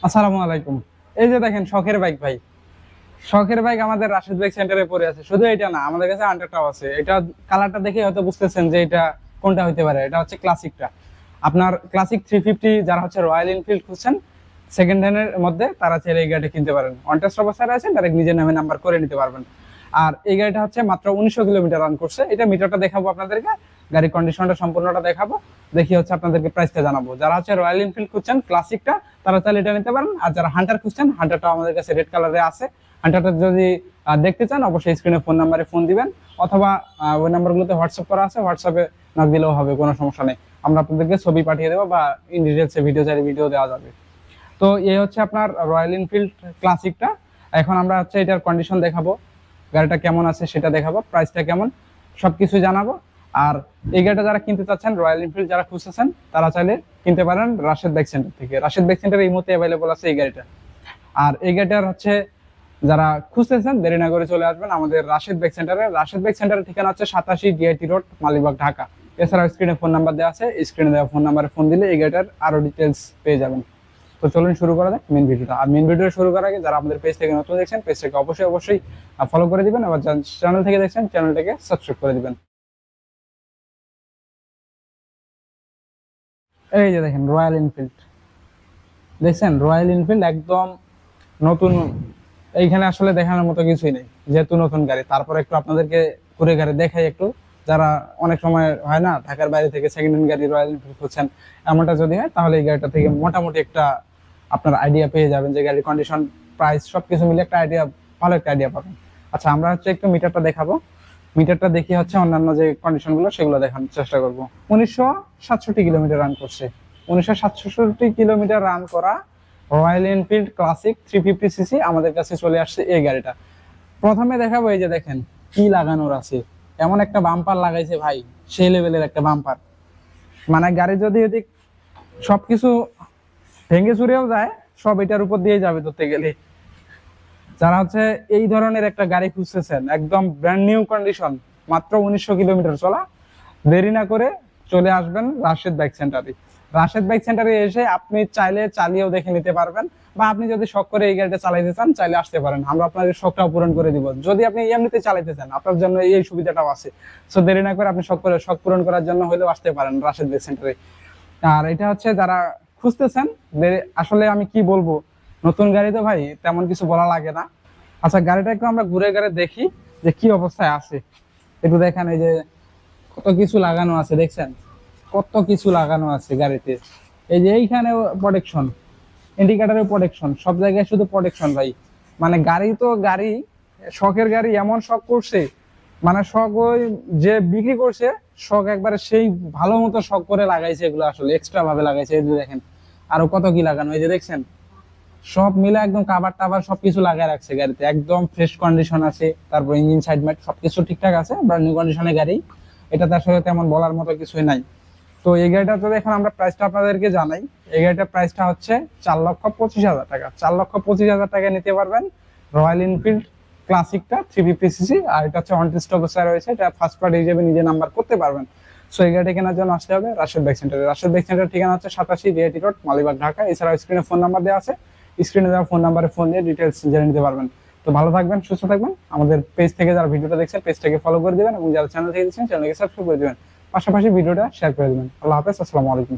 আসসালামু আলাইকুম। এই যে দেখেন শখের বাইক ভাই, শখের বাইক আমাদের রাশেদ বাইক সেন্টারে পড়ে আছে। শুধু এটা না, আমাদের কাছে আন্ডারটাও আছে। এটা কালারটা দেখে হয়তো বুঝতেছেন যে এটা কোনটা হইতে পারে। এটা হচ্ছে ক্লাসিকটা। আপনার ক্লাসিক 350 যারা হচ্ছে রয়্যাল এনফিল্ড খুঁজছেন সেকেন্ড হ্যান্ডের মধ্যে, তারা চাইলে এই গাড়িটা কিনতে পারেন। অন টেস্ট অবস্থায় আছে, ডাইরেক্ট নিজের নামে নাম্বার করে নিতে পারবেন। আর এই গাড়িটা হচ্ছে মাত্র 1900 কিলোমিটার রান করছে। এটা মিটারটা দেখাবো আপনাদেরকে, গাড়ির কন্ডিশনটা সম্পূর্ণটা দেখাবো, দেখি হচ্ছে আপনাদেরকে প্রাইসটা জানাবো। যারা হচ্ছে রয়্যাল এনফিল্ড খুঁজছেন ক্লাসিকটা, তারা চাইলে এটা নিতে পারেন। আর যারা হান্টার খুঁজছেন, হান্টারটা আমাদের কাছে রেড কালারে আছে। হান্টারটা যদি দেখতে চান, অবশ্যই স্ক্রিনে ফোন নাম্বারে ফোন দিবেন, অথবা ওই নাম্বারগুলোতে হোয়াটসঅ্যাপ করা আছে, হোয়াটসঅ্যাপে নক দিলেও হবে, কোনো সমস্যা নেই। আমরা আপনাদেরকে ছবি পাঠিয়ে দেবো, বা ইন ডিটেলসে ভিডিও চাইলে ভিডিও দেওয়া যাবে। তো এই হচ্ছে আপনার রয়্যাল এনফিল্ড ক্লাসিকটা। এখন আমরা হচ্ছে এটার কন্ডিশন দেখাবো, গাড়িটা কেমন আছে সেটা দেখাবো, প্রাইসটা কেমন সবকিছু জানাবো। আর এই গাড়িটা যারা কিনতে চাচ্ছেন, রয়্যাল এনফিল্ড যারা খুঁজতেছেন, তারা চাইলে কিনতে পারেন রাশেদ বাইক সেন্টার থেকে। রাশেদ বাইক সেন্টার এই মুহূর্তে অ্যাভেলেবল আছে এই গাড়িটা। আর এই গাড়িটার হচ্ছে যারা খুঁজতেছেন, দেরি না করে চলে আসবেন আমাদের রাশেদ বাইক সেন্টারে। রাশেদ বাইক সেন্টারের ঠিকানা হচ্ছে 87 ডিআইটি রোড, মালিবাগ, ঢাকা। এছাড়াও স্ক্রিনে ফোন নাম্বার দেওয়া আছে, স্ক্রিনে দেওয়া ফোন নাম্বারে ফোন দিলে এই গাড়িটার আরো ডিটেলস পেয়ে যাবেন। তো চলুন শুরু করা যাক মেন ভিডিওটা। আর মেন ভিডিও শুরু করার আগে যারা আমাদের পেজ থেকে নতুন দেখছেন, পেজটাকে অবশ্যই ফলো করে দিবেন। আবার যারা চ্যানেল থেকে দেখছেন, চ্যানেলটাকে সাবস্ক্রাইব করে দিবেন। এই যে দেখেন রয়্যাল এনফিল্ড, দেখছেন রয়্যাল এনফিল্ড একদম নতুন। এইখানে আসলে দেখানোর মতো কিছুই নেই, যেহেতু নতুন গাড়ি। তারপর একটু আপনাদেরকে ঘুরে গাড়ি দেখাই একটু। যারা অনেক সময় হয় না, ঢাকার বাইরে থেকে সেকেন্ড হ্যান্ড গাড়ি রয়্যাল এনফিল্ড খুঁজছেন, এমনটা যদি হয়, তাহলে এই গাড়িটা থেকে মোটামুটি একটা আপনার আইডিয়া পেয়ে যাবেন যে গাড়ির কন্ডিশন, প্রাইস সবকিছু মিলে একটা আইডিয়া, ভালো একটা আইডিয়া পাবেন। আচ্ছা, আমরা হচ্ছে একটু মিটারটা দেখাবো। মিটারটা দেখি হচ্ছে অন্যান্য যে কন্ডিশন গুলো সেগুলো দেখানোর চেষ্টা করবো। 1967 কিলোমিটার রান করছে। 1967 কিলোমিটার রান করা রয়্যাল এনফিল্ড ক্লাসিক 350 সিসি আমাদের কাছে চলে আসছে এই গাড়িটা। প্রথমে দেখাবো, এই যে দেখেন কি লাগানোর আছে। এমন একটা বাম্পার লাগাইছে ভাই, সেই লেভেলের একটা বাম্পার। মানে গাড়ি যদি এদিক সবকিছু ভেঙে চুরেও যায়, সব এটার উপর দিয়ে যাবে ধরতে গেলে। যারা হচ্ছে এই ধরনের একটা গাড়ি খুঁজতেছেন, একদম ব্র্যান্ড নিউ কন্ডিশন, মাত্র 1900 কিলোমিটার চলা, দেরি না করে চলে আসবেন রাশেদ বাইক সেন্টারে। রাশেদ বাইক সেন্টারে এসে আপনি চাইলে চালিয়েও দেখে নিতে পারবেন, বা আপনি যদি শখ করে এই গাড়িটা চালাইতে চান, চাইলে আসতে পারেন। আমরা আপনাদের শখটাও পূরণ করে দিব। যদি আপনি এমনিতে চালাইতে চান, আপনার জন্য এই সুবিধাটাও আছে। সো দেরি না করে আপনি শখ পূরণ করার জন্য হলেও আসতে পারেন রাশেদ বাইক সেন্টারে। আর এটা হচ্ছে যারা খুঁজতেছেন, আসলে আমি কি বলবো, নতুন গাড়ি তো ভাই তেমন কিছু বলা লাগে না। আচ্ছা, গাড়িটা একটু আমরা ঘুরে ঘুরে দেখি যে কি অবস্থায় আছে। একটু দেখেন, এই যে কত কিছু লাগানো আছে, দেখছেন কত কিছু লাগানো আছে গাড়িতে। এই যে এইখানে প্রোটেকশন, ইন্ডিকেটরের প্রোটেকশন, সব জায়গায় শুধু প্রোটেকশন ভাই। মানে গাড়ি তো গাড়ি, শখের গাড়ি, এমন শখ করছে। মানে শখ ওই যে বিক্রি করছে, শখ একবারে সেই ভালো মতো শখ করে লাগাইছে এগুলো, আসলে এক্সট্রা ভাবে লাগাইছে। এই যে দেখেন আরো কত কি লাগানো, এই যে দেখছেন সব মিলে একদম কাভার টাভার সবকিছু লাগায় রাখছে গাড়িতে, একদম ফ্রেশ কন্ডিশন আছে। তারপর ইঞ্জিন সাইড মাইট সবকিছু ঠিকঠাক আছে, ব্র্যান্ড নিউ কন্ডিশনের গাড়ি। এটাতে আসলে তেমন বলার মতো কিছুই নাই। তো এই গাড়িটা তো এখন আমরা প্রাইসটা আপনাদেরকে জানাই। এই গাড়িটার প্রাইসটা হচ্ছে 4,25,000 টাকা। 4,25,000 টাকায় নিতে পারবেন রয়্যাল এনফিল্ড ক্লাসিকটা 350 সিসি। আর এটা হচ্ছে অন টেস্ট অবস্থায় রয়েছে, এটা ফার্স্ট পার্টি হিসেবে নিজে নাম্বার করতে পারবেন। সো এই গাড়িটা কেনার জন্য আসতে হবে রাশেদ বাইক সেন্টারে। রাশেদ বাইক সেন্টার ঠিকানা হচ্ছে 87 ডিআইটি রোড, মালিবাগ, ঢাকা। এছাড়াও স্ক্রিনে ফোন নাম্বার দেওয়া আছে, স্ক্রিনে দেওয়া ফোন নাম্বারে ফোন দিয়ে ডিটেলস জেনে নিতে পারবেন। তো ভালো থাকবেন, সুস্থ থাকবেন। আমাদের পেজ থেকে যারা ভিডিওটা দেখছেন, পেজটাকে ফলো করে দিবেন, এবং যারা চ্যানেল থেকে দেখছেন, চ্যানেলকে সাবস্ক্রাইব করে দিবেন। পাশাপাশি ভিডিওটা শেয়ার করে দিবেন। আল্লাহ হাফেজ, আসসালামু আলাইকুম।